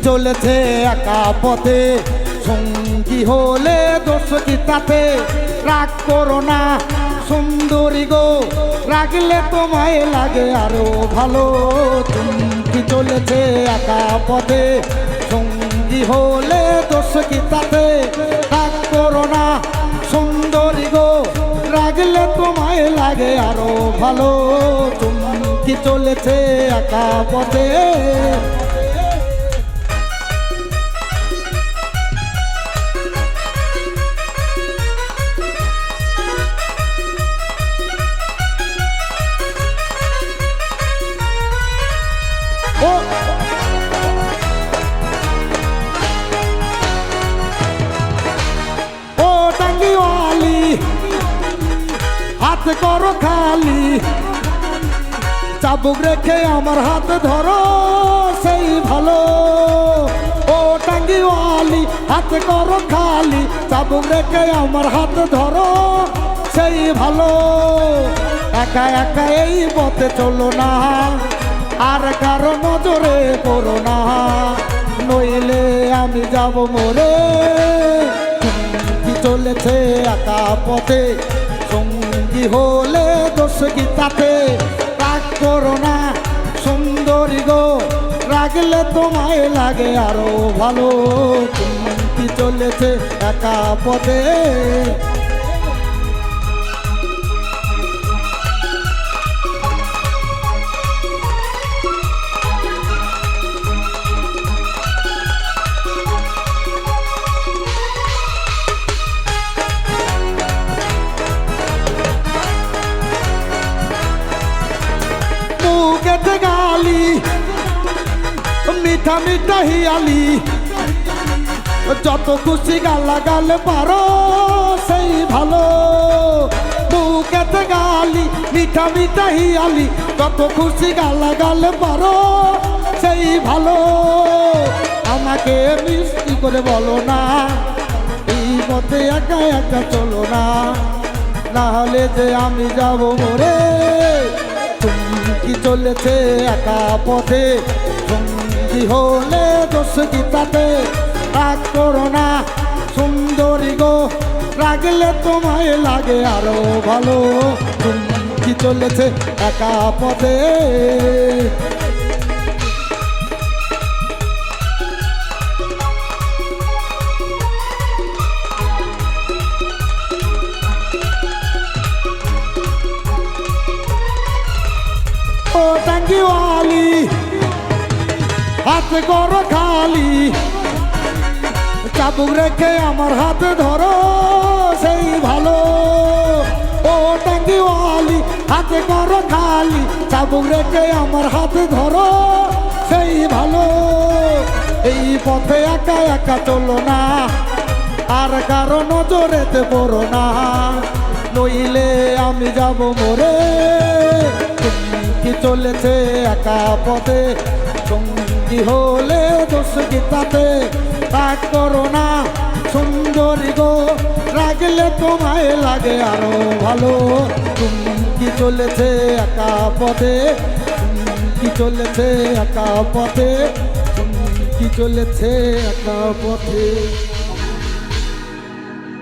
চলেছে একা পথে, সঙ্গী হলে দোষ কি তাতে? রাগ করো না সুন্দরী গো, রাগলে তোমায় লাগে আরো ভালো। চুমকি চলেছে একা পথে, সঙ্গী হলে দোষ কি তাতে? রাগ করো না সুন্দরী গো, রাগলে তোমায় লাগে আরো ভালো। চুমকি চলেছে একা পথে। ও টাঙ্গিওয়ালি হাত করো খালি, চাবুক রেখে আমার হাত ধরো সেই ভালো। ও টাঙ্গিওয়ালি হাত করো খালি, চাবুক রেখে আমার হাত ধরো সেই ভালো। একা একা এই পথে চলো না, আর কারো নজরে পড়ো না, নইলে আমি যাব মরে। চুমকি চলেছে একা পথে, সঙ্গী হলে দোষ কি তাতে? রাগ করো না সুন্দরী গো, রাগলে তোমায় লাগে আরো ভালো। চুমকি চলেছে একা পথে। মুখেতে গালি মিঠা মিঠা হিয়ালি, যত খুশি গালা গাল পারো সেই ভালো। মুখেতে গালি মিঠা মিঠা হিয়ালি, যত খুশি গালা গাল পারো সেই ভালো। আমাকে মিষ্টি করে বলো না, এই পথে একা একা চলো না, না হলে যে আমি যাব মরে। চুমকি চলেছে একা পথে, সঙ্গী হলে দোষ কি তাতে? রাগ করো না সুন্দরী গো, রাগলে তোমায় লাগে আরো ভালো। চুমকি চলেছে একা পথে। ও টাঙ্গিওয়ালি হাত করো খালি, চাবুক রেখে আমার হাত ধরো সেই ভালো। ও টাঙ্গিওয়ালি হাত করো খালি, চাবুক রেখে আমার হাত ধরো সেই ভালো। এই পথে একা একা চলো না, আর কারো নজরেতে পড়ো না, নইলে আমি যাব মরে। চুমকি চলেছে একা পথে, সঙ্গী হলে দোষ কি তাতে? রাগ করো না সুন্দরী গো, রাগলে তোমায় লাগে আরো ভালো। চুমকি চলেছে একা পথে, চুমকি চলেছে একা পথে, চুমকি চলেছে একা পথে।